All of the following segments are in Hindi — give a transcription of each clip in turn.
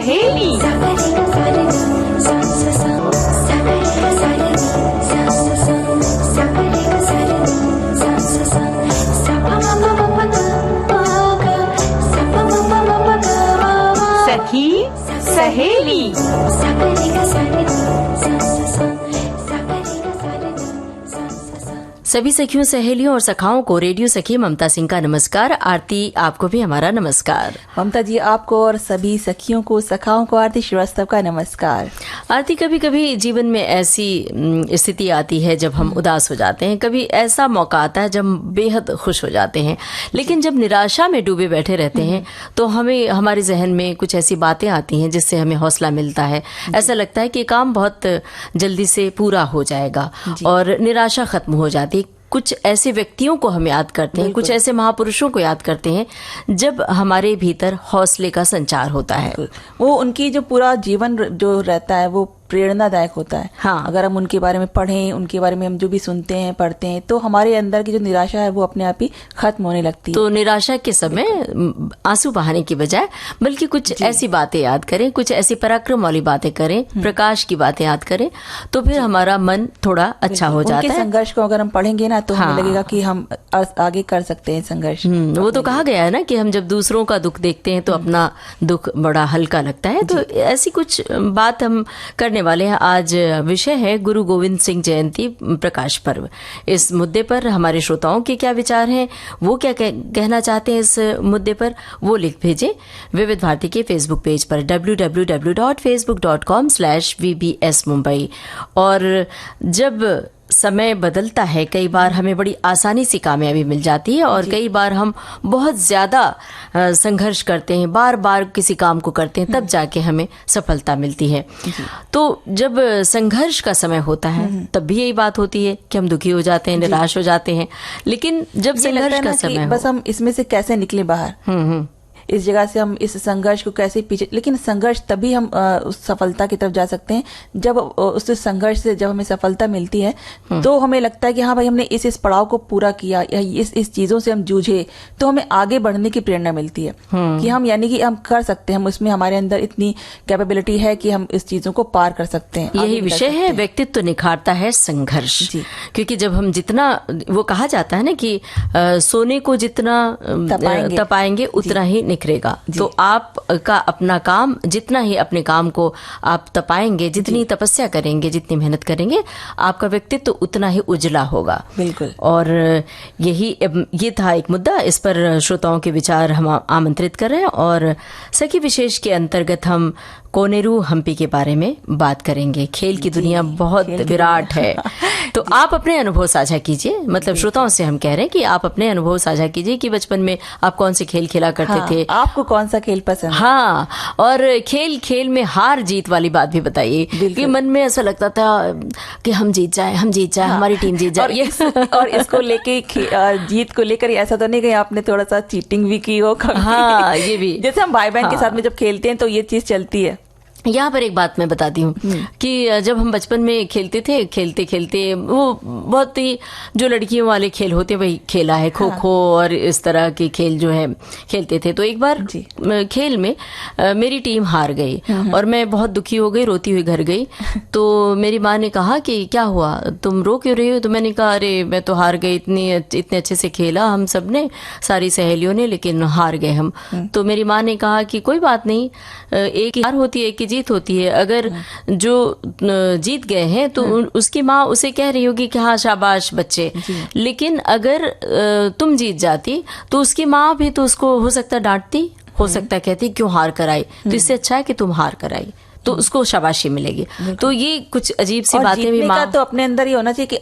सहेली। सखी सहेली। सभी सखियों, सहेलियों और सखाओं को रेडियो सखी ममता सिंह का नमस्कार। आरती, आपको भी हमारा नमस्कार। ममता जी, आपको और सभी सखियों को, सखाओं को आरती श्रीवास्तव का नमस्कार। आरती, कभी कभी जीवन में ऐसी स्थिति आती है जब हम उदास हो जाते हैं, कभी ऐसा मौका आता है जब हम बेहद खुश हो जाते हैं, लेकिन जब निराशा में डूबे बैठे रहते हैं तो हमें हमारे जहन में कुछ ऐसी बातें आती हैं जिससे हमें हौसला मिलता है। ऐसा लगता है कि काम बहुत जल्दी से पूरा हो जाएगा और निराशा खत्म हो जाती है। कुछ ऐसे व्यक्तियों को हम याद करते हैं, कुछ ऐसे महापुरुषों को याद करते हैं जब हमारे भीतर हौसले का संचार होता है। वो उनकी जो पूरा जीवन जो रहता है वो प्रेरणादायक होता है। हाँ। अगर हम उनके बारे में पढ़ें, उनके बारे में हम जो भी सुनते हैं, पढ़ते हैं, तो हमारे अंदर की जो निराशा है वो अपने आप ही खत्म होने लगती है। तो निराशा के समय आंसू बहाने की बजाय बल्कि कुछ ऐसी बातें याद करें, कुछ ऐसी पराक्रम वाली बातें करें, प्रकाश की बातें याद करें, तो फिर हमारा मन थोड़ा अच्छा हो जाता है। संघर्ष को अगर हम पढ़ेंगे ना तो हमें लगेगा कि हम आगे कर सकते हैं संघर्ष। वो तो कहा गया है ना कि हम जब दूसरों का दुख देखते हैं तो अपना दुख बड़ा हल्का लगता है। तो ऐसी कुछ बात हम करने वाले हैं। आज विषय है गुरु गोविंद सिंह जयंती प्रकाश पर्व। इस मुद्दे पर हमारे श्रोताओं के क्या विचार हैं, वो क्या कहना चाहते हैं इस मुद्दे पर, वो लिख भेजें विविध भारती के फेसबुक पेज पर www.facebook.com/vbs Mumbai। और जब समय बदलता है, कई बार हमें बड़ी आसानी से कामयाबी मिल जाती है और कई बार हम बहुत ज्यादा संघर्ष करते हैं, बार बार किसी काम को करते हैं, तब जाके हमें सफलता मिलती है। तो जब संघर्ष का समय होता है तब भी यही बात होती है कि हम दुखी हो जाते हैं, निराश हो जाते हैं। लेकिन जब संघर्ष का समय बस हम इसमें से कैसे निकले बाहर, इस जगह से हम इस संघर्ष को कैसे पीछे, लेकिन संघर्ष तभी हम उस सफलता की तरफ जा सकते हैं जब उस संघर्ष से जब हमें सफलता मिलती है तो हमें लगता है कि हाँ भाई, हमने इस पड़ाव को पूरा किया या इस चीजों से हम जूझे, तो हमें आगे बढ़ने की प्रेरणा मिलती है कि हम, यानी कि हम कर सकते हैं, हम उसमें हमारे अंदर इतनी कैपेबिलिटी है कि हम इस चीजों को पार कर सकते हैं। यही विषय है, व्यक्तित्व निखारता है संघर्ष। क्योंकि जब हम जितना, वो कहा जाता है ना कि सोने को जितना तपाएंगे उतना ही निखरेगा। तो आपका अपना काम, जितना ही अपने काम को आप तपाएंगे, जितनी तपस्या करेंगे, जितनी मेहनत करेंगे, आपका व्यक्तित्व उतना ही उजला होगा। बिल्कुल। और ये था एक मुद्दा, इस पर श्रोताओं के विचार हम आमंत्रित कर रहे हैं। और सखी विशेष के अंतर्गत हम कोनेरू हम्पी के बारे में बात करेंगे। खेल की दुनिया बहुत विराट है, तो आप अपने अनुभव साझा कीजिए। मतलब श्रोताओं से हम कह रहे हैं कि आप अपने अनुभव साझा कीजिए कि बचपन में आप कौन से खेल खेला करते थे, आपको कौन सा खेल पसंद है। हाँ, और खेल में हार जीत वाली बात भी बताइए कि मन में ऐसा लगता था कि हम जीत जाए, हमारी टीम जीत जाए। और इसको लेके, जीत को लेकर ऐसा तो नहीं कि आपने थोड़ा सा चीटिंग भी की हो कभी? हाँ, ये भी। जैसे हम भाई बहन के साथ में जब खेलते हैं तो ये चीज चलती है। यहाँ पर एक बात मैं बताती हूँ कि जब हम बचपन में खेलते थे, खेलते खेलते वो बहुत ही जो लड़कियों वाले खेल होते हैं वही खेला है, खो खो और इस तरह के खेल जो है खेलते थे। तो एक बार खेल में मेरी टीम हार गई और मैं बहुत दुखी हो गई, रोती हुई घर गई। तो मेरी माँ ने कहा कि क्या हुआ, तुम रो क्यों रही हो? तो मैंने कहा अरे मैं तो हार गई, इतने अच्छे से खेला हम सब ने, सारी सहेलियों ने, लेकिन हार गए हम। तो मेरी माँ ने कहा कि कोई बात नहीं, एक हार होती है, एक जीत होती है। अगर जो जीत गए हैं तो उसकी माँ उसे कह रही होगी कि हाँ शाबाश बच्चे, लेकिन अगर तुम जीत जाती तो उसकी माँ भी तो उसको हो सकता डांटती, हो सकता कहती क्यों हार कर आई, तो इससे अच्छा है कि तुम हार कर आई, तो उसको शाबाशी मिलेगी। तो ये कुछ अजीब सी बातें भी माँ, तो अपने अंदर ही होना चाहिए कि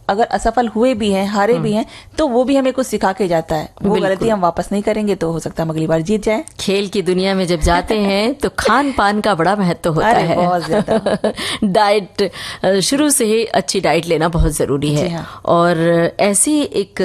अगर असफल हुए भी हैं, हारे भी हैं, तो वो भी हमें कुछ सिखा के जाता है। वो गलती हम वापस नहीं करेंगे तो हो सकता है हम अगली बार जीत जाए। खेल की दुनिया में जब जाते हैं तो खान पान का बड़ा महत्व होता है, बहुत ज्यादा। डाइट, शुरू से ही अच्छी डाइट लेना बहुत जरूरी है। हाँ। और ऐसी एक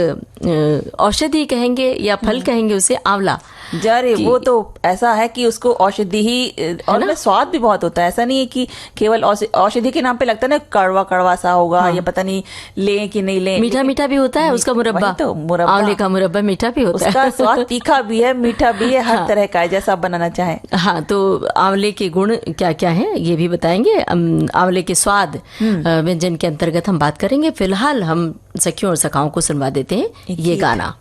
औषधि कहेंगे या फल कहेंगे उसे, आंवला। जारे वो तो ऐसा है कि उसको औषधि ही, और स्वाद भी बहुत होता है। ऐसा नहीं है कि केवल औषधि के नाम पे लगता है ना कड़वा कड़वा सा होगा या पता नहीं, लें कि नहीं लें। मीठा मीठा भी होता है उसका मुरब्बा, वही तो मुरब्बा, आंवले का मुरब्बा मीठा भी होता है। उसका स्वाद तीखा भी है, मीठा भी है, हर तरह का है, जैसा आप बनाना चाहें। हाँ, तो आंवले के गुण क्या क्या हैं ये भी बताएंगे। आंवले के स्वाद व्यंजन के अंतर्गत हम बात करेंगे। फिलहाल हम सखियों और सखाओं को सुनवा देते हैं ये गाना।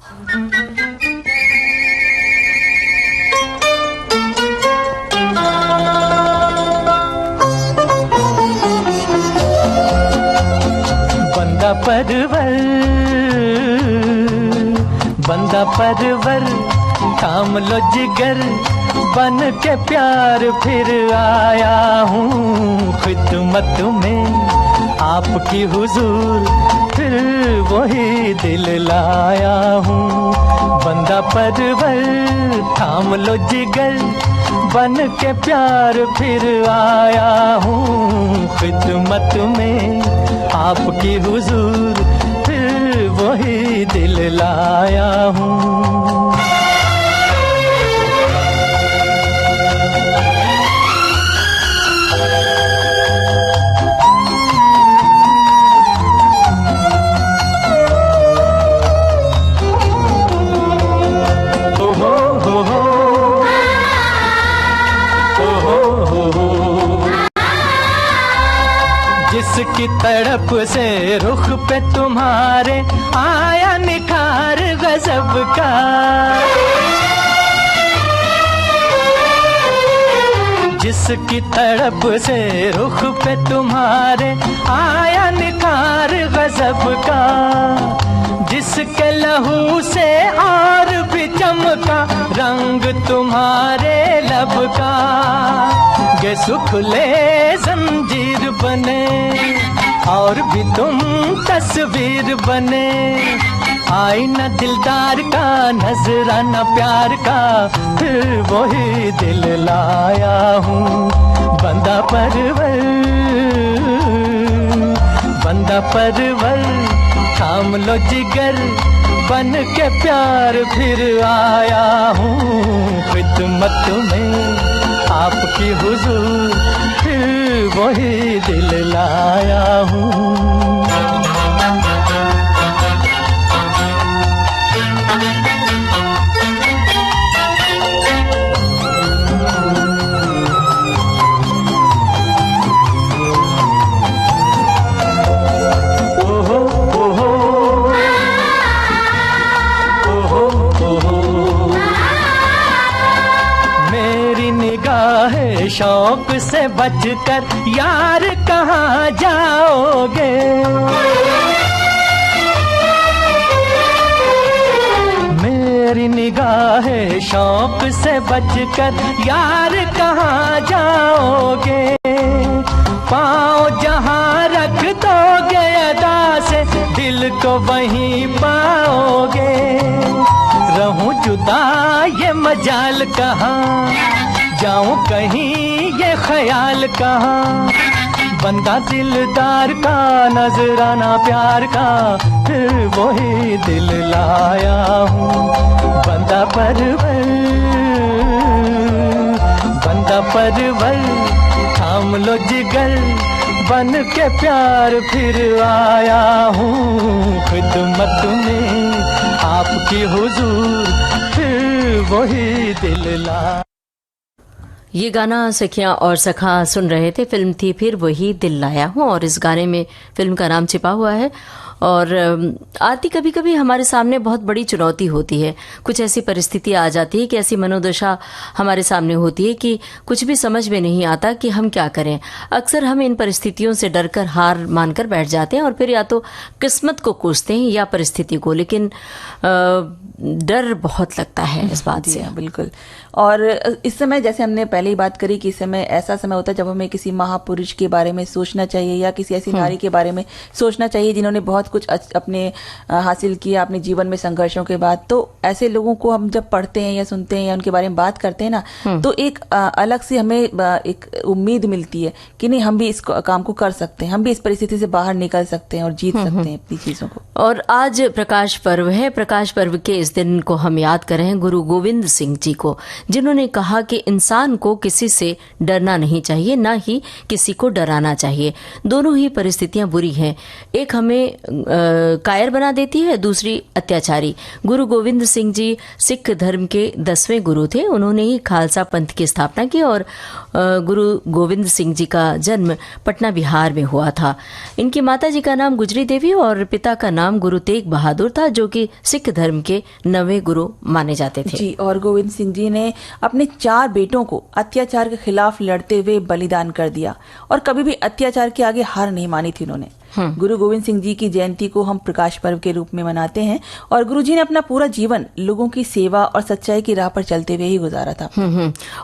बंदा परवर थाम लो जिगर, बन के प्यार फिर आया हूँ खिदमत में आपकी हुजूर, फिर वही दिल लाया हूँ। बंदा परवर थाम लो जिगर, बन के प्यार फिर आया हूँ खिदमत में आपकी हुजूर, फिर वही दिल लाया हूँ। जिसकी तड़प से रुख पे तुम्हारे आया निखार गजब का, जिसकी तड़प से रुख पे तुम्हारे आया निखार गजब का, जिसके लहू से और भी चमका रंग तुम्हारे लब का, ये सुख ले जंजीर बने और भी तुम तस्वीर बने, आईना दिलदार का नजराना प्यार का, फिर वही दिल लाया हूँ। बंदा परवर, बंदा परवर थाम लो जिगर, बन के प्यार फिर आया हूँ खिदमत में आपकी हुजूर, फिर वही दिल लाया हूँ। शौक से बचकर यार कहाँ जाओगे, मेरी निगाहें शौक से बचकर यार कहाँ जाओगे, पाँव जहाँ रख दोगे अदा से दिल को वहीं पाओगे, रहूं जुदा ये मजाल कहाँ, जाऊं कहीं ये ख्याल कहाँ, बंदा दिलदार का नजराना प्यार का, फिर वही दिल लाया हूँ। बंदा परवर, बंदा परवर थाम लो जिगर, बन के प्यार फिर आया हूँ खिदमत में आपकी हुजूर, फिर वही दिल ला। ये गाना सखियां और सखा सुन रहे थे। फिल्म थी फिर वही दिल लाया हूँ, और इस गाने में फिल्म का नाम छिपा हुआ है। और आती कभी कभी हमारे सामने बहुत बड़ी चुनौती होती है, कुछ ऐसी परिस्थिति आ जाती है कि ऐसी मनोदशा हमारे सामने होती है कि कुछ भी समझ में नहीं आता कि हम क्या करें। अक्सर हम इन परिस्थितियों से डरकर हार मानकर बैठ जाते हैं और फिर या तो किस्मत को कोसते हैं या परिस्थिति को, लेकिन डर बहुत लगता है इस बात से। बिल्कुल। और इस समय जैसे हमने पहले ही बात करी कि इस समय ऐसा समय होता है जब हमें किसी महापुरुष के बारे में सोचना चाहिए या किसी ऐसी नारी के बारे में सोचना चाहिए जिन्होंने बहुत कुछ अपने हासिल किया अपने जीवन में संघर्षों के बाद। तो ऐसे लोगों को हम जब पढ़ते हैं या सुनते हैं या उनके बारे में बात करते हैं ना, तो एक अलग से हमें एक उम्मीद मिलती है कि नहीं, हम भी इस काम को कर सकते हैं, हम भी इस परिस्थिति से बाहर निकल सकते हैं और जीत सकते हैं अपनी चीजों को। और आज प्रकाश पर्व है। प्रकाश पर्व के इस इस दिन को हम याद कर रहे हैं गुरु गोविंद सिंह जी को, जिन्होंने कहा कि इंसान को किसी से डरना नहीं चाहिए, ना ही किसी को डराना चाहिए। दोनों ही परिस्थितियां बुरी हैं, एक हमें कायर बना देती है, दूसरी अत्याचारी। गुरु गोविंद सिंह जी सिख धर्म के 10वें गुरु थे। उन्होंने ही खालसा पंथ की स्थापना की और गुरु गोविंद सिंह जी का जन्म पटना बिहार में हुआ था। इनकी माता जी का नाम गुजरी देवी और पिता का नाम गुरु तेग बहादुर था, जो कि सिख धर्म के 9वें गुरु माने जाते थे। जी, और गोविंद सिंह जी ने अपने 4 बेटों को अत्याचार के खिलाफ लड़ते हुए बलिदान कर दिया और कभी भी अत्याचार के आगे हार नहीं मानी थी उन्होंने। गुरु गोविंद सिंह जी की जयंती को हम प्रकाश पर्व के रूप में मनाते हैं और गुरु जी ने अपना पूरा जीवन लोगों की सेवा और सच्चाई की राह पर चलते हुए ही गुजारा था।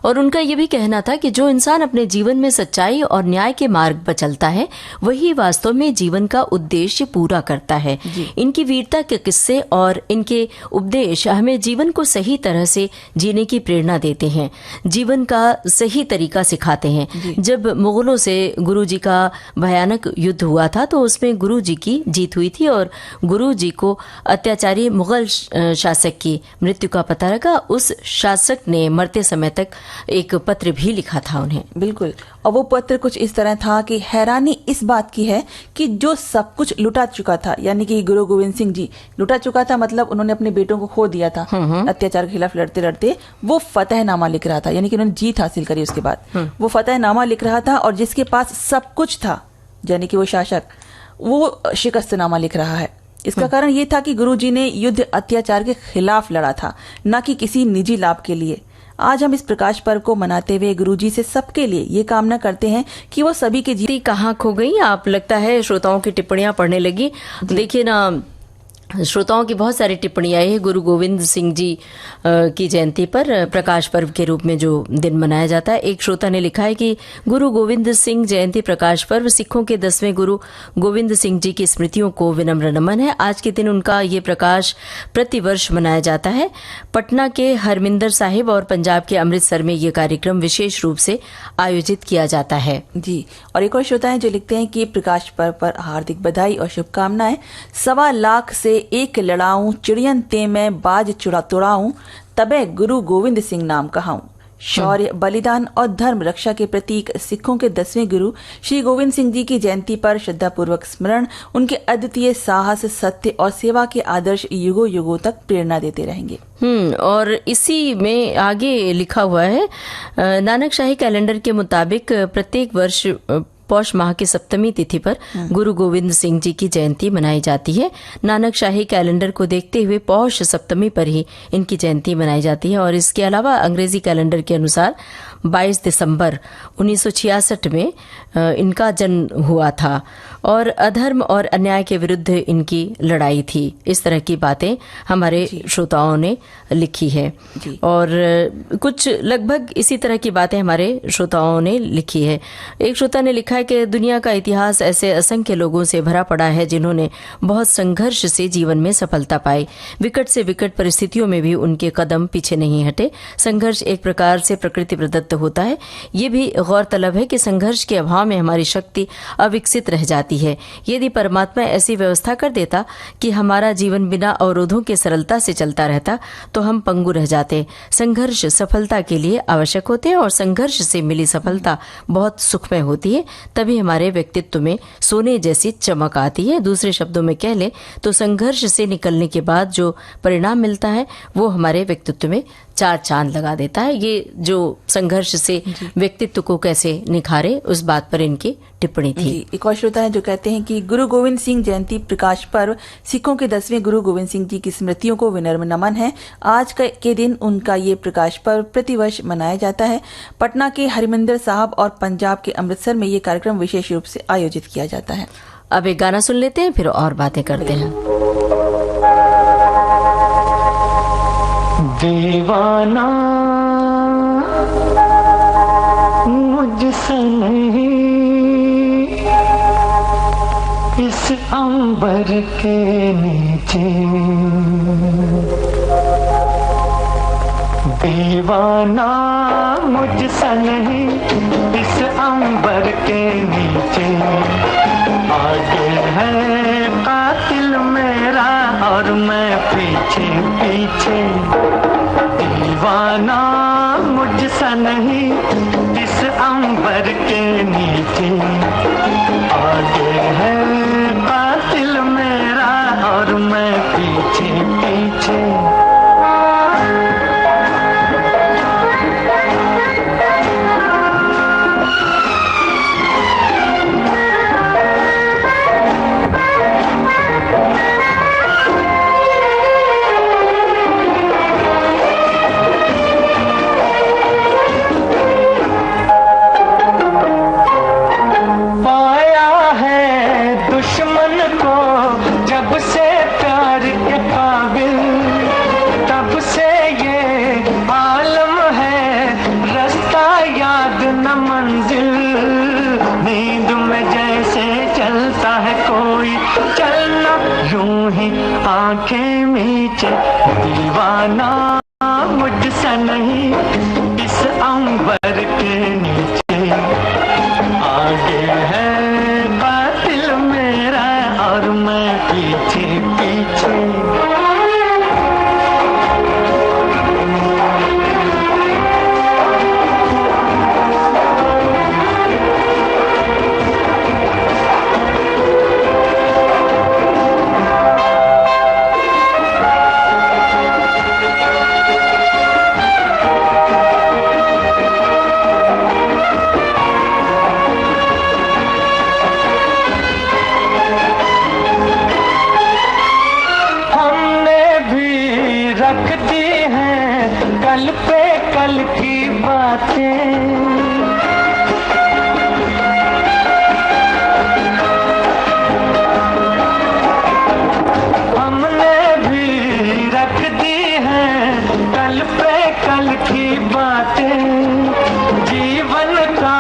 और उनका ये भी कहना था कि जो इंसान अपने जीवन में सच्चाई और न्याय के मार्ग पर चलता है, वही वास्तव में जीवन का उद्देश्य पूरा करता है। इनकी वीरता के किस्से और इनके उपदेश हमें जीवन को सही तरह से जीने की प्रेरणा देते हैं, जीवन का सही तरीका सिखाते हैं। जब मुगलों से गुरु जी का भयानक युद्ध हुआ था तो उसमें गुरु जी की जीत हुई थी और गुरु जी को अत्याचारी मुगल शासक की मृत्यु का पता लगा। उस शासक ने मरते समय तक एक पत्र भी लिखा था उन्हें। बिल्कुल, और वो पत्र कुछ इस तरह था कि हैरानी इस बात की है कि जो सब कुछ लुटा चुका था, यानी कि गुरु गोविंद सिंह जी लुटा चुका था, मतलब उन्होंने अपने बेटों को खो दिया था अत्याचार के खिलाफ लड़ते लड़ते, वो फतेहनामा लिख रहा था, यानी कि उन्होंने जीत हासिल करी। उसके बाद वो फतेहनामा लिख रहा था और जिसके पास सब कुछ था, यानी कि वो शासक, वो शिकस्तनामा लिख रहा है। इसका कारण ये था कि गुरुजी ने युद्ध अत्याचार के खिलाफ लड़ा था, न कि किसी निजी लाभ के लिए। आज हम इस प्रकाश पर्व को मनाते हुए गुरुजी से सबके लिए ये कामना करते हैं कि वो सभी के जीवन कहाँ खो गई। आप लगता है श्रोताओं की टिप्पणियां पढ़ने लगी। देखिए ना, श्रोताओं की बहुत सारी टिप्पणियां आई है गुरु गोविंद सिंह जी की जयंती पर प्रकाश पर्व के रूप में जो दिन मनाया जाता है। एक श्रोता ने लिखा है कि गुरु गोविंद सिंह जयंती प्रकाश पर्व सिखों के 10वें गुरु गोविंद सिंह जी की स्मृतियों को विनम्र नमन है। आज के दिन उनका ये प्रकाश प्रतिवर्ष मनाया जाता है। पटना के हरमिंदर साहिब और पंजाब के अमृतसर में ये कार्यक्रम विशेष रूप से आयोजित किया जाता है। जी, और एक और श्रोता है जो लिखते हैं कि प्रकाश पर्व पर हार्दिक बधाई और शुभकामनाएं। 1.25 लाख से एक लड़ाऊं, चिड़ियन ते मैं बाज चुड़ा तुड़ाऊं, तबे गुरु गोविंद सिंह नाम कहाऊं। शौर्य, बलिदान और धर्म रक्षा के प्रतीक सिखों के 10वें गुरु श्री गोविंद सिंह जी की जयंती पर श्रद्धापूर्वक स्मरण उनके अद्वितीय साहस, सत्य और सेवा के आदर्श युगों युगों तक प्रेरणा देते रहेंगे। और इसी में आगे लिखा हुआ है, नानक शाही कैलेंडर के मुताबिक प्रत्येक वर्ष पौष माह की सप्तमी तिथि पर गुरु गोविंद सिंह जी की जयंती मनाई जाती है। नानक शाही कैलेंडर को देखते हुए पौष सप्तमी पर ही इनकी जयंती मनाई जाती है और इसके अलावा अंग्रेजी कैलेंडर के अनुसार 22 दिसंबर 1966 में इनका जन्म हुआ था और अधर्म और अन्याय के विरुद्ध इनकी लड़ाई थी। इस तरह की बातें हमारे श्रोताओं ने लिखी है और कुछ लगभग इसी तरह की बातें हमारे श्रोताओं ने लिखी है। एक श्रोता ने लिखा है कि दुनिया का इतिहास ऐसे असंख्य लोगों से भरा पड़ा है जिन्होंने बहुत संघर्ष से जीवन में सफलता पाई। विकट से विकट परिस्थितियों में भी उनके कदम पीछे नहीं हटे। संघर्ष एक प्रकार से प्रकृति प्रदत्त होता है। ये भी गौरतलब है कि संघर्ष के अभाव में हमारी शक्ति अविकसित रह जाती है। यदि परमात्मा ऐसी व्यवस्था कर देता कि हमारा जीवन बिना अवरोधों के सरलता से चलता रहता तो हम पंगु रह जाते। संघर्ष सफलता के लिए आवश्यक होते हैं और संघर्ष से मिली सफलता बहुत सुखमय होती है। तभी हमारे व्यक्तित्व में सोने जैसी चमक आती है। दूसरे शब्दों में कह ले तो संघर्ष से निकलने के बाद जो परिणाम मिलता है वो हमारे व्यक्तित्व में 4 चांद लगा देता है। ये जो संघर्ष से व्यक्तित्व को कैसे निखारे उस बात पर इनकी टिप्पणी थी। एक और श्रोता है जो कहते हैं कि गुरु गोविंद सिंह जयंती प्रकाश पर्व सिखों के 10वें गुरु गोविंद सिंह जी की स्मृतियों को विनम्र नमन है। आज के दिन उनका ये प्रकाश पर्व प्रतिवर्ष मनाया जाता है। पटना के हरमिंदर साहब और पंजाब के अमृतसर में ये कार्यक्रम विशेष रूप से आयोजित किया जाता है। अब एक गाना सुन लेते हैं, फिर और बातें करते हैं। दीवाना मुझसे नहीं इस अंबर के नीचे, दीवाना मुझसे नहीं इस अंबर के नीचे, आगे है कातिल मेरा और मैं पीछे पीछे, दीवाना मुझसा नहीं इस अंबर के नीचे, आगे है कातिल मेरा और मैं पीछे पीछे। आंखें मीचे, दीवाना मुझसा नहीं इस अंबर के नीचे, आगे है कातिल मेरा और मैं पीछे पीछे। कल पे कल की बातें, हमने भी रख दी हैं कल पे कल की बातें, जीवन का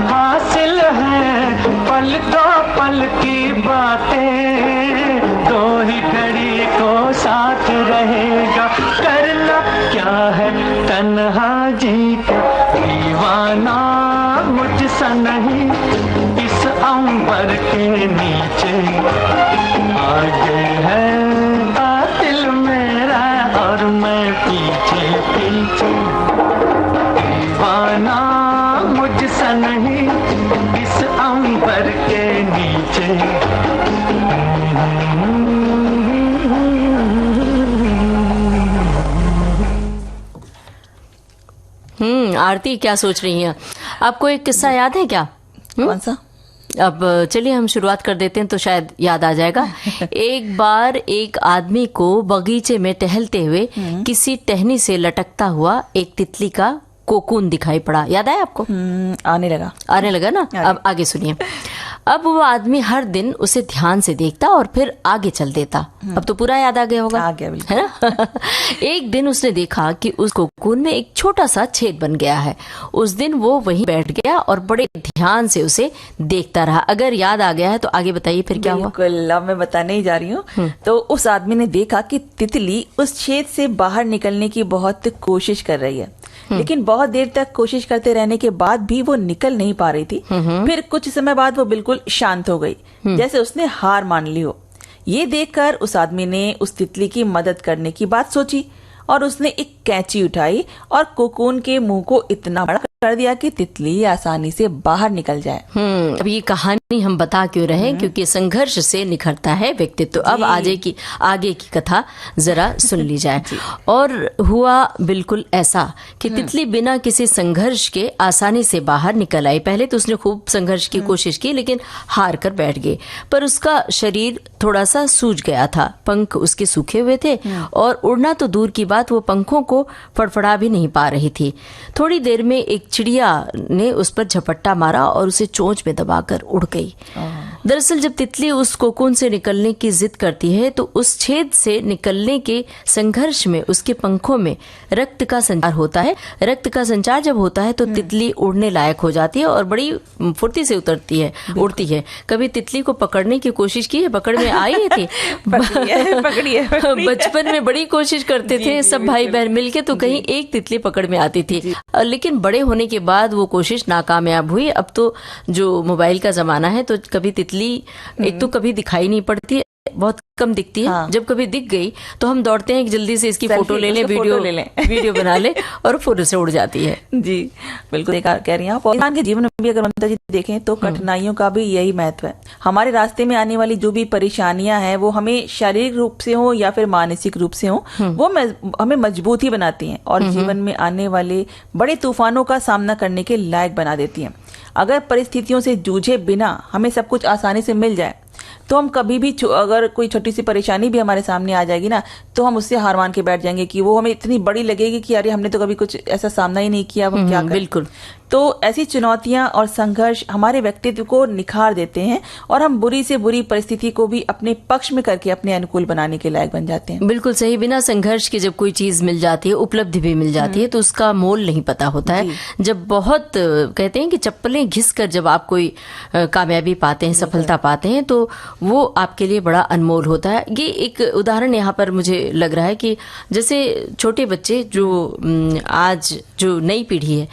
हासिल है पल दो पल की बातें, दो ही घड़ी को साथ रहेगा करना क्या है तन्हा जी का, दीवाना मुझसा नहीं इस अंबर के नीचे, आगे है कातिल मेरा और मैं पीछे पीछे, दीवाना मुझसा नहीं इस अंबर के नीचे। आरती क्या सोच रही हैं? आपको एक किस्सा याद है क्या? कौन सा? अब चलिए हम शुरुआत कर देते हैं तो शायद याद आ जाएगा। एक बार एक आदमी को बगीचे में टहलते हुए किसी टहनी से लटकता हुआ एक तितली का कोकून दिखाई पड़ा। याद है आपको? आने लगा ना। अब आगे सुनिए। अब वो आदमी हर दिन उसे ध्यान से देखता और फिर आगे चल देता। अब तो पूरा याद आ गया होगा, आ गया बिल्कुल। है ना? एक दिन उसने देखा कि उस कोकून में एक छोटा सा छेद बन गया है। उस दिन वो वहीं बैठ गया और बड़े ध्यान से उसे देखता रहा। अगर याद आ गया है तो आगे बताइए फिर क्या हुआ? बिल्कुल, अब मैं बताने ही जा रही हूँ। तो उस आदमी ने देखा कि तितली उस छेद से बाहर निकलने की बहुत कोशिश कर रही है, लेकिन बहुत देर तक कोशिश करते रहने के बाद भी वो निकल नहीं पा रही थी। फिर कुछ समय बाद वो बिल्कुल शांत हो गई, जैसे उसने हार मान ली हो। ये देखकर उस आदमी ने उस तितली की मदद करने की बात सोची और उसने एक कैंची उठाई और कोकून के मुंह को इतना बड़ा कर दिया कि तितली आसानी से बाहर निकल जाए। अब ये कहानी हम बता क्यों रहे? क्योंकि संघर्ष से निखरता है व्यक्तित्व। अब आगे की कथा जरा सुन ली जाए। और हुआ बिल्कुल ऐसा कि तितली बिना किसी संघर्ष के आसानी से बाहर निकल आई। पहले तो उसने खूब संघर्ष की कोशिश की, लेकिन हार कर बैठ गई। पर उसका शरीर थोड़ा सा सूज गया था, पंख उसके सूखे हुए थे और उड़ना तो दूर की बात, वो पंखों को फड़फड़ा भी नहीं पा रही थी। थोड़ी देर में एक चिड़िया ने उस पर झपट्टा मारा और उसे चोंच में दबाकर उड़ गई। दरअसल जब तितली उस कोकून से निकलने की जिद करती है तो उस छेद से निकलने के संघर्ष में उसके पंखों में रक्त का संचार होता है। रक्त का संचार जब होता है तो तितली उड़ने लायक हो जाती है और बड़ी फुर्ती से उड़ती है। कभी तितली को पकड़ने की कोशिश की है? पकड़ में आई थी। पकड़िए। बचपन में बड़ी कोशिश करते थे सब भाई बहन मिलके, तो कहीं एक तितली पकड़ में आती थी। लेकिन बड़े होने के बाद वो कोशिश नाकामयाब हुई। अब तो जो मोबाइल का जमाना है तो कभी तितली एक तो कभी दिखाई नहीं पड़ती, बहुत कम दिखती है। हाँ। जब कभी दिख गई तो हम दौड़ते हैं कि जल्दी से इसकी सेल्फी, फोटो ले लें, उसका फोटो वीडियो ले लें। वीडियो बना ले और फिर उसे उड़ जाती है। जी बिल्कुल कह रही हैं आप। इंसान के जीवन में भी अगर ममता जी देखें तो कठिनाइयों का भी यही महत्व है। हमारे रास्ते में आने वाली जो भी परेशानियां हैं वो हमें शारीरिक रूप से हो या फिर मानसिक रूप से हो, वो हमें मजबूत ही बनाती हैं और जीवन में आने वाले बड़े तूफानों का सामना करने के लायक बना देती हैं। अगर परिस्थितियों से जूझे बिना हमें सब कुछ आसानी से मिल जाए तो हम कभी भी अगर कोई छोटी सी परेशानी भी हमारे सामने आ जाएगी ना, तो हम उससे हार मान के बैठ जाएंगे कि वो हमें इतनी बड़ी लगेगी कि अरे हमने तो कभी कुछ ऐसा सामना ही नहीं किया, अब हम क्या करें। बिल्कुल। तो ऐसी चुनौतियां और संघर्ष हमारे व्यक्तित्व को निखार देते हैं और हम बुरी से बुरी परिस्थिति को भी अपने पक्ष में करके अपने अनुकूल बनाने के लायक बन जाते हैं। बिल्कुल सही। बिना संघर्ष के जब कोई चीज मिल जाती है, उपलब्धि भी मिल जाती है, तो उसका मोल नहीं पता होता है। जब बहुत कहते हैं कि चप्पलें घिस कर जब आप कोई कामयाबी पाते हैं, सफलता पाते हैं, तो वो आपके लिए बड़ा अनमोल होता है। ये एक उदाहरण यहाँ पर मुझे लग रहा है कि जैसे छोटे बच्चे जो आज जो नई पीढ़ी है,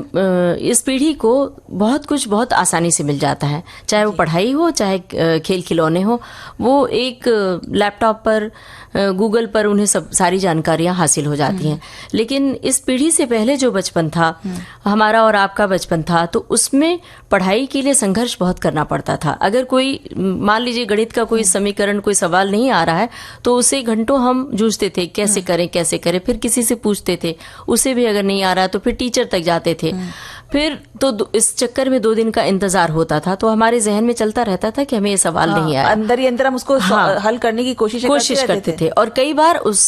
इस पीढ़ी को बहुत कुछ बहुत आसानी से मिल जाता है, चाहे वो पढ़ाई हो, चाहे खेल खिलौने हो। वो एक लैपटॉप पर, गूगल पर उन्हें सब सारी जानकारियां हासिल हो जाती हैं। लेकिन इस पीढ़ी से पहले जो बचपन था, हमारा और आपका बचपन था, तो उसमें पढ़ाई के लिए संघर्ष बहुत करना पड़ता था। अगर कोई मान लीजिए गणित का कोई समीकरण, कोई सवाल नहीं आ रहा है, तो उसे घंटों हम जूझते थे, कैसे करें, फिर किसी से पूछते थे, उसे भी अगर नहीं आ रहा तो फिर टीचर तक जाते थे। फिर तो इस चक्कर में 2 दिन का इंतजार होता था, तो हमारे जहन में चलता रहता था कि हमें ये सवाल नहीं आया। अंदर ही अंदर हम उसको हल करने की कोशिश करते थे और कई बार उस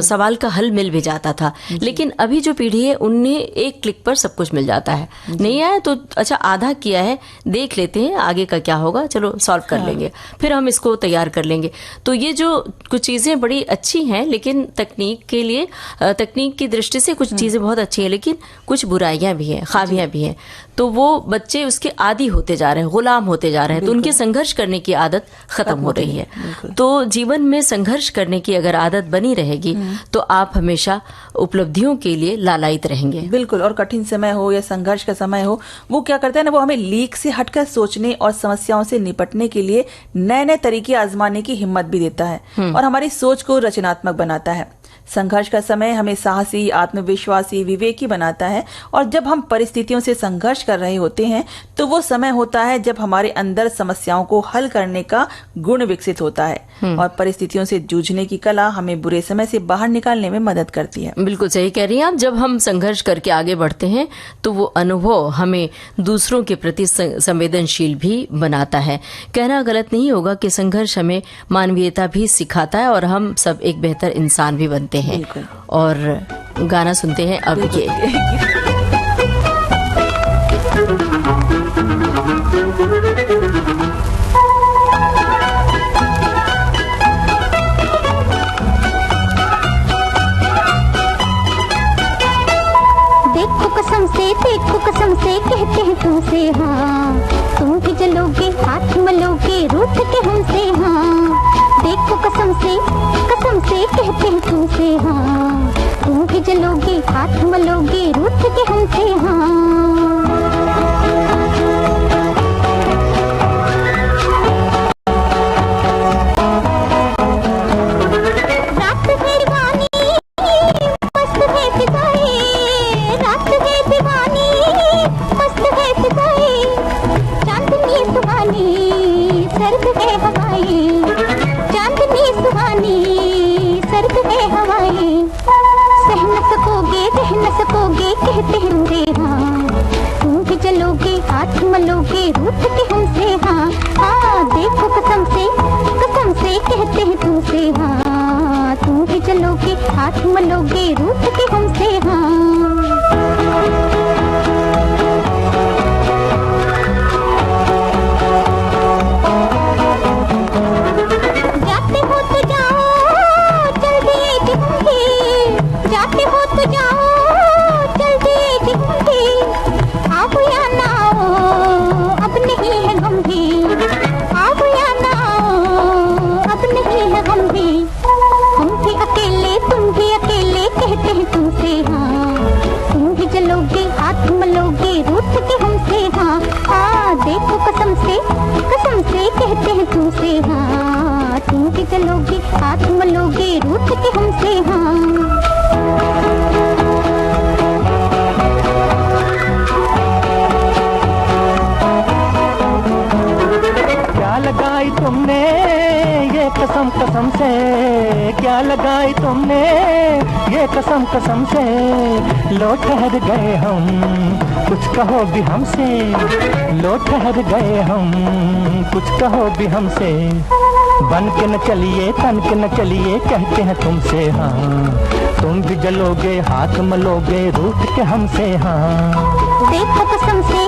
सवाल का हल मिल भी जाता था। लेकिन अभी जो पीढ़ी है, उन्हें एक क्लिक पर सब कुछ मिल जाता है। नहीं आया तो अच्छा, आधा किया है, देख लेते हैं आगे का क्या होगा, चलो सॉल्व कर लेंगे, फिर हम इसको तैयार कर लेंगे। तो ये जो कुछ चीजें बड़ी अच्छी हैं, लेकिन तकनीक की दृष्टि से कुछ चीजें बहुत अच्छी हैं, लेकिन कुछ बुराइयां भी हैं, खामियां भी हैं। तो वो बच्चे उसके आदी होते जा रहे हैं, गुलाम होते जा रहे हैं, तो उनके संघर्ष करने की आदत खत्म हो रही है। तो जीवन में संघर्ष करने की अगर आदत बनी रहेगी तो आप हमेशा उपलब्धियों के लिए लालायित रहेंगे। बिल्कुल। और कठिन समय हो या संघर्ष का समय हो, वो क्या करता है ना, वो हमें लीक से हटकर सोचने और समस्याओं से निपटने के लिए नए नए तरीके आजमाने की हिम्मत भी देता है और हमारी सोच को रचनात्मक बनाता है। संघर्ष का समय हमें साहसी, आत्मविश्वासी, विवेकी बनाता है और जब हम परिस्थितियों से संघर्ष कर रहे होते हैं तो वो समय होता है जब हमारे अंदर समस्याओं को हल करने का गुण विकसित होता है और परिस्थितियों से जूझने की कला हमें बुरे समय से बाहर निकालने में मदद करती है। बिल्कुल सही कह रही हैं आप। जब हम संघर्ष करके आगे बढ़ते हैं तो वो अनुभव हमें दूसरों के प्रति संवेदनशील भी बनाता है। कहना गलत नहीं होगा कि संघर्ष हमें मानवीयता भी सिखाता है और हम सब एक बेहतर इंसान भी बनते हैं। और गाना सुनते हैं अब ये। देखो कसम से कहते हैं तुमसे हाँ, तुम भी जलोगे हाथ मलोगे रूठ के हमसे हाँ। देखो कसम से कहते हैं तुमसे हाँ, तुम भी जलोगे हाथ मलोगे रूठ के हमसे हाँ। मलोगे रूठ के हमसे हाँ, हाँ देखो कसम से कहते हैं तुमसे हाँ, तुम भी चलोगे हाथ मलोगे रूठ के हमसे हाँ। जाते हो तो जाओ चल दिए दिखूंगी, जाते हो तो जाओ चल दिए दिखूंगी, आप या ना अब नहीं है गम भी, आप या ना अब नहीं है गम भी। हम भी अकेले तुम भी अकेले कहते हैं तुमसे हाँ, तुम भी चलोगे हाथ मलोगे रूठ के हमसे हाँ, हाँ देखो कसम से कहते हैं तुमसे हाँ, तुम भी जलोगे, हाथ मलोगे, रूठ के हमसे हाँ। क्या लगाई तुमने ये कसम कसम से, क्या लगाई तुमने ये कसम कसम से, लो ठहर गए हम, कुछ कहो भी हमसे, लो ठहर गए हम, कुछ कहो भी हमसे, बन के न चलिए तन के न चलिए, कहते हैं तुमसे हाँ, तुम भी जलोगे, हाथ मलोगे, रूठ के हमसे हाँ। देखो कसम से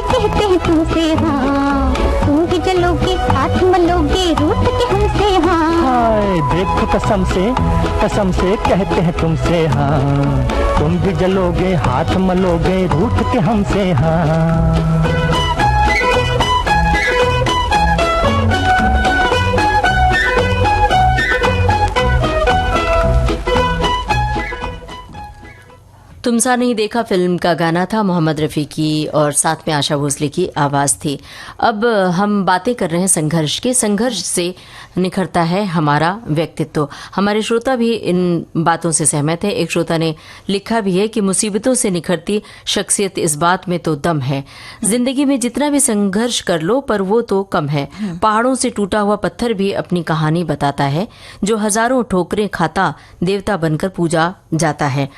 कहते हैं तुमसे हाँ, तुम भी जलोगे, हाथ मलोगे, रूठ के हमसे हाँ। हाय देखो कसम से कहते हैं तुमसे हाँ, तुम भी जलोगे, हाथ मलोगे, रूठ के हमसे हाँ। तुमसा नहीं देखा फिल्म का गाना था, मोहम्मद रफ़ी की और साथ में आशा भोसले की आवाज़ थी। अब हम बातें कर रहे हैं संघर्ष के। संघर्ष से निखरता है हमारा व्यक्तित्व। हमारे श्रोता भी इन बातों से सहमत है। एक श्रोता ने लिखा भी है कि मुसीबतों से निखरती शख्सियत इस बात में तो दम है, जिंदगी में जितना भी संघर्ष कर लो पर वो तो कम है। पहाड़ों से टूटा हुआ पत्थर भी अपनी कहानी बताता है, जो हजारों ठोकरें खाता देवता बनकर पूजा जाता है।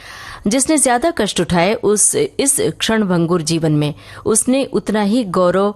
जिसने ज्यादा कष्ट उठाए इस क्षण भंगुर जीवन में, उसने उतना ही गौरव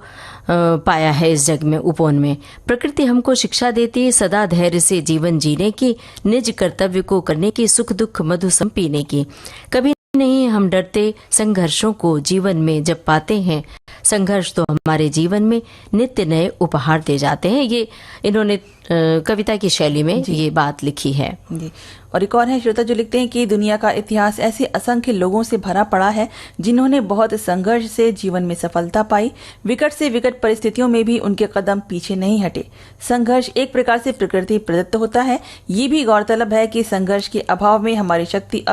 पाया है इस जग में उपवन में। प्रकृति हमको शिक्षा देती है सदा धैर्य से जीवन जीने की, निज कर्तव्य को करने की, सुख दुख मधुसम पीने की। कभी नहीं हम डरते संघर्षों को जीवन में जब पाते हैं, संघर्ष तो हमारे जीवन में नित्य नए उपहार दे जाते हैं। ये इन्होंने कविता की शैली में ये बात लिखी है जी। और एक और है श्रोता जो लिखते हैं कि दुनिया का इतिहास ऐसे असंख्य लोगों से भरा पड़ा है जिन्होंने बहुत संघर्ष से जीवन में सफलता पाई। विकट से विकट परिस्थितियों में भी उनके कदम पीछे नहीं हटे। संघर्ष एक प्रकार से प्रकृति प्रदत्त होता है। ये भी गौरतलब है कि संघर्ष के अभाव में हमारी शक्ति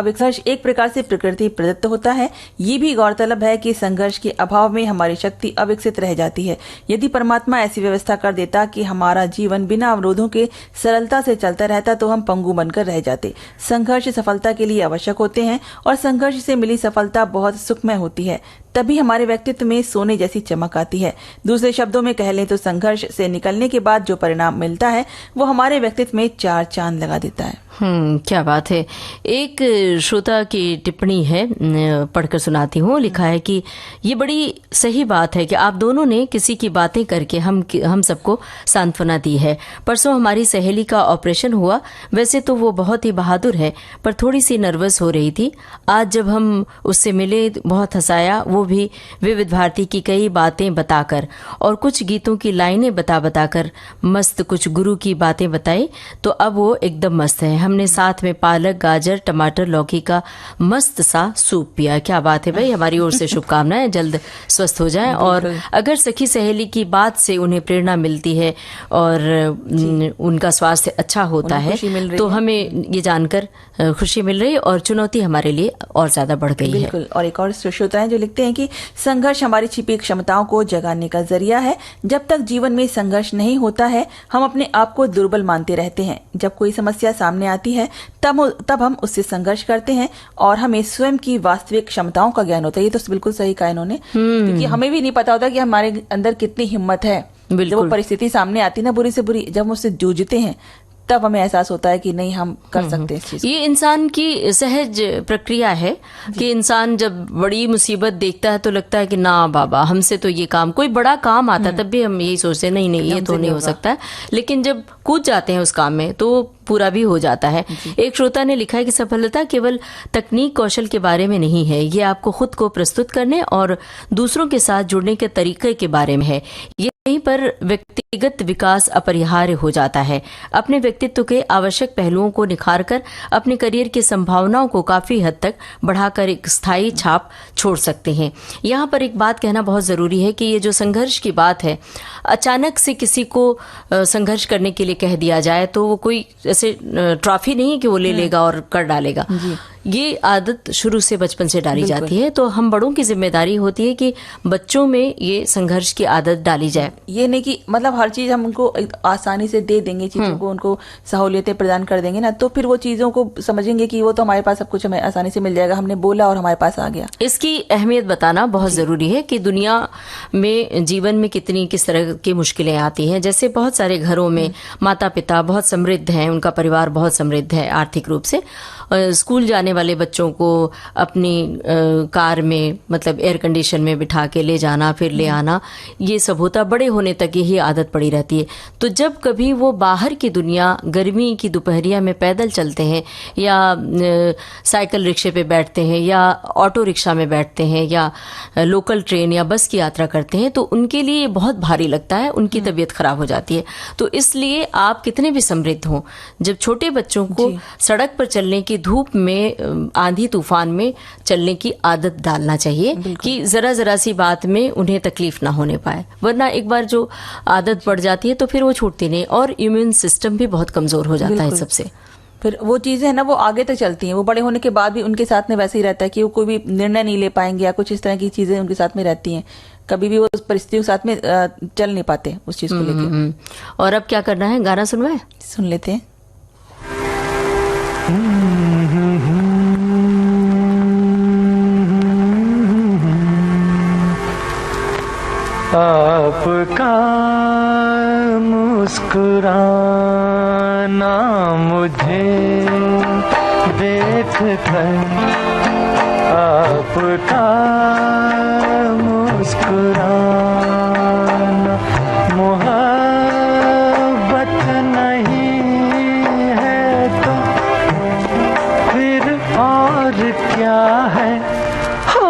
एक प्रकार से प्रकृति प्रदत्त होता है। ये भी गौरतलब है कि संघर्ष के अभाव में हमारी शक्ति अविकसित रह जाती है। यदि परमात्मा ऐसी व्यवस्था कर देता कि हमारा जीवन बिना अवरोधों के सरलता से चलता रहता तो हम पंगु बनकर रह जाते। संघर्ष सफलता के लिए आवश्यक होते हैं और संघर्ष से मिली सफलता बहुत सुखमय होती है। तभी हमारे व्यक्तित्व में सोने जैसी चमक आती है। दूसरे शब्दों में कह लें तो संघर्ष से निकलने के बाद जो परिणाम मिलता है वो हमारे व्यक्तित्व में 4 चांद लगा देता है। क्या बात है। एक श्रोता की टिप्पणी है, पढ़कर सुनाती हूँ। लिखा है कि ये बड़ी सही बात है कि आप दोनों ने किसी की बातें करके हम सबको सांत्वना दी है। परसों हमारी सहेली का ऑपरेशन हुआ। वैसे तो वो बहुत ही बहादुर है, पर थोड़ी सी नर्वस हो रही थी। आज जब हम उससे मिले बहुत हंसाया, वो भी विविध भारती की कई बातें बताकर और कुछ गीतों की लाइनें बताकर मस्त कुछ गुरु की बातें बताई, तो अब वो एकदम मस्त है। हमने साथ में पालक, गाजर, टमाटर, लौकी का मस्त सा सूप पिया। क्या बात है भाई, हमारी ओर से शुभकामनाएं, जल्द स्वस्थ हो जाएं। और अगर सखी सहेली की बात से उन्हें प्रेरणा मिलती है और उनका स्वास्थ्य अच्छा होता है तो हमें ये जानकर खुशी मिल रही है और चुनौती हमारे लिए और ज्यादा बढ़ गई है। बिल्कुल। और एक और श्रोता है जो लिखते हैं कि संघर्ष हमारी छिपी क्षमताओं को जगाने का जरिया है। जब तक जीवन में संघर्ष नहीं होता है हम अपने आप को दुर्बल मानते रहते हैं। जब कोई समस्या सामने आती है तब हम उससे संघर्ष करते हैं और हमें स्वयं की वास्तविक क्षमताओं का ज्ञान होता है। ये तो बिल्कुल सही कहा इन्होंने, क्योंकि हमें भी नहीं पता होता कि हमारे अंदर कितनी हिम्मत है। जब वो परिस्थिति सामने आती ना बुरी से बुरी, जब हम उससे जूझते हैं तब हमें एहसास होता है कि नहीं हम कर सकते इस चीज। ये इंसान की सहज प्रक्रिया है कि इंसान जब बड़ी मुसीबत देखता है तो लगता है कि ना बाबा हमसे तो ये काम, कोई बड़ा काम आता तब भी हम यही सोचते हैं नहीं ये तो नहीं हो सकता। लेकिन जब कूद जाते हैं उस काम में तो पूरा भी हो जाता है। एक श्रोता ने लिखा है कि सफलता केवल तकनीक कौशल के बारे में नहीं है, ये आपको खुद को प्रस्तुत करने और दूसरों के साथ जुड़ने के तरीके के बारे में है। यहीं पर व्यक्तिगत विकास अपरिहार्य हो जाता है। अपने व्यक्तित्व के आवश्यक पहलुओं को निखारकर अपने करियर की संभावनाओं को काफी हद तक बढ़ाकर एक स्थायी छाप छोड़ सकते हैं। यहाँ पर एक बात कहना बहुत जरूरी है कि ये जो संघर्ष की बात है, अचानक से किसी को संघर्ष करने के लिए कह दिया जाए तो वो कोई ऐसे ट्रॉफी नहीं है कि वो ले लेगा और कर डालेगा। ये आदत शुरू से बचपन से डाली जाती है, तो हम बड़ों की जिम्मेदारी होती है कि बच्चों में ये संघर्ष की आदत डाली जाए। ये नहीं कि मतलब हर चीज हम उनको आसानी से दे देंगे, चीजों को उनको सहूलियतें प्रदान कर देंगे ना, तो फिर वो चीजों को समझेंगे कि वो तो हमारे पास सब कुछ हमें आसानी से मिल जाएगा, हमने बोला और हमारे पास आ गया। इसकी अहमियत बताना बहुत जरूरी है कि दुनिया में जीवन में किस तरह की मुश्किलें आती हैं। जैसे बहुत सारे घरों में माता पिता बहुत समृद्ध हैं, उनका परिवार बहुत समृद्ध है आर्थिक रूप से, स्कूल जाने वाले बच्चों को अपनी कार में मतलब एयर कंडीशन में बिठा के ले जाना फिर ले आना, ये सब होता, बड़े होने तक यही आदत पड़ी रहती है। तो जब कभी वो बाहर की दुनिया गर्मी की दोपहरिया में पैदल चलते हैं या साइकिल रिक्शे पे बैठते हैं या ऑटो रिक्शा में बैठते हैं या लोकल ट्रेन या बस की यात्रा करते हैं, तो उनके लिए ये बहुत भारी लगता है, उनकी तबीयत खराब हो जाती है। तो इसलिए आप कितने भी समृद्ध हों, जब छोटे बच्चों को सड़क पर चलने की, धूप में, आंधी तूफान में चलने की आदत डालना चाहिए कि जरा सी बात में उन्हें तकलीफ ना होने पाए, वरना एक बार जो आदत पड़ जाती है तो फिर वो छूटती नहीं, और इम्यून सिस्टम भी बहुत कमजोर हो जाता है सबसे। फिर वो चीजें है ना वो आगे तक चलती हैं, वो बड़े होने के बाद भी उनके साथ में वैसे ही रहता है कि वो कोई भी निर्णय नहीं ले पाएंगे या कुछ इस तरह की चीजें उनके साथ में रहती हैं, कभी भी वो उस परिस्थितियों के साथ में चल नहीं पाते उस चीज को लेकर। और अब क्या करना है, गाना सुनवाएं? सुन लेते हैं। आपका मुस्कुराना मुझे देख कर, आपका मुस्कुराना मोहब्बत नहीं है तो फिर और क्या है, हो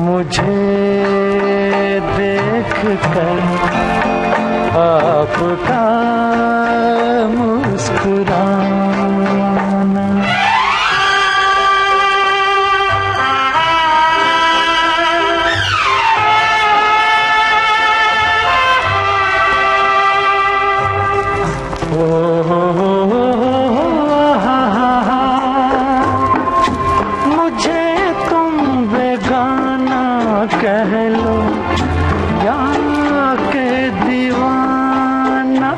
मुझे देख कर आपका मुस्कुराना। मुझे तुम बेगाना कह लो या के दीवाना,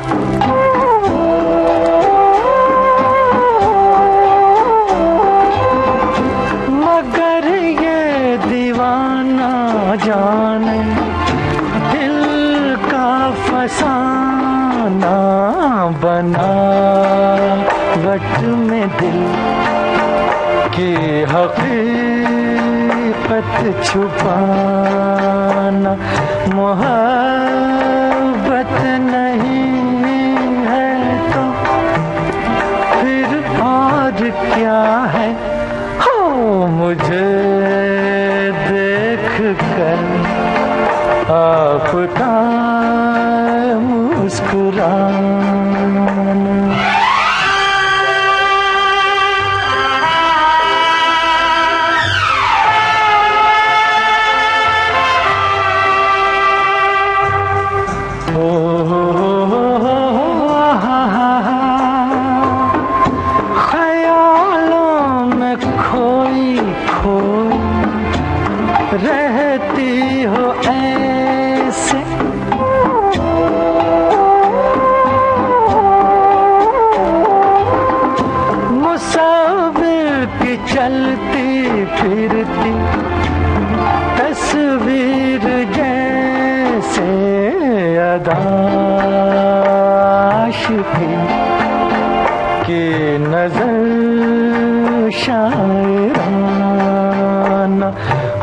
मगर ये दीवाना जाने दिल का फसाना, बना वट में दिल की हकीकत छुपाना, मोहब्बत नहीं है तो फिर और क्या है, हो मुझे देख कर आपका मुस्कुराना। रहती हो ऐसे मुसाफिर की चलती फिरती तस्वीर जैसे आशिकी की नजर शायराना,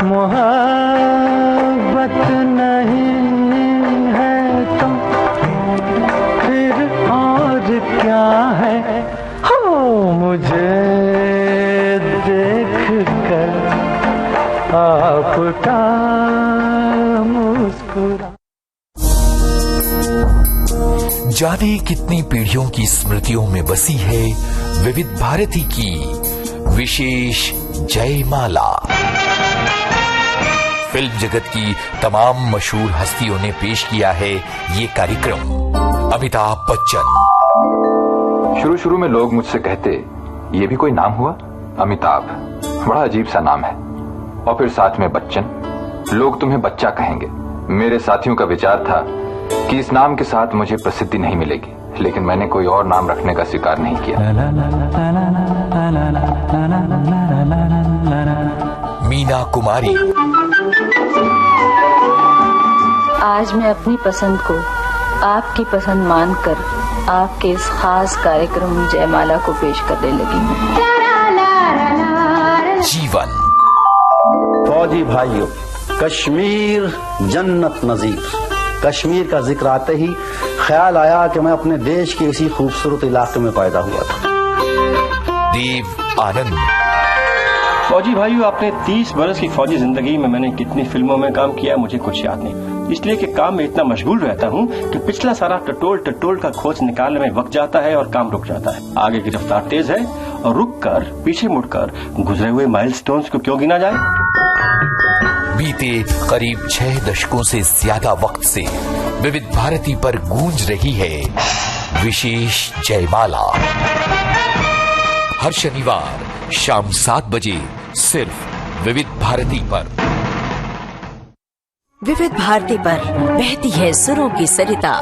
मोहब्बत नहीं है तो फिर और क्या है, हो मुझे देख कर आपका मुस्कुरा। जाने कितनी पीढ़ियों की स्मृतियों में बसी है विविध भारती की विशेष जयमाला। फिल्म जगत की तमाम मशहूर हस्तियों ने पेश किया है ये कार्यक्रम। अमिताभ बच्चन। शुरू में लोग मुझसे कहते, ये भी कोई नाम हुआ, अमिताभ। बड़ा अजीब सा नाम है, और फिर साथ में बच्चन। लोग तुम्हें बच्चा कहेंगे। मेरे साथियों का विचार था कि इस नाम के साथ मुझे प्रसिद्धि नहीं मिलेगी, लेकिन मैंने कोई और नाम रखने का स्वीकार नहीं किया। मीना कुमारी। आज मैं अपनी पसंद को आपकी पसंद मानकर आपके इस खास कार्यक्रम जयमाला को पेश करने लगी हूँ। जीवन। फौजी भाइयों, कश्मीर जन्नत नजीर। कश्मीर का जिक्र आते ही ख्याल आया कि मैं अपने देश के इसी खूबसूरत इलाके में पैदा हुआ था। देव आनंद। फौजी भाइयों, अपने 30 बरस की फौजी जिंदगी में मैंने कितनी फिल्मों में काम किया मुझे कुछ याद नहीं, इसलिए कि काम में इतना मशगूल रहता हूँ कि पिछला सारा टटोल का खोज निकालने में वक्त जाता है और काम रुक जाता है। आगे की रफ्तार तेज है और रुक कर पीछे मुड़कर गुजरे हुए माइलस्टोन्स को क्यों गिना जाए। बीते करीब 6 दशकों से ज्यादा वक्त से विविध भारती पर गूंज रही है विशेष जयमाला। हर शनिवार शाम 7 बजे सिर्फ विविध भारती पर। विविध भारती पर बहती है सुरों की सरिता।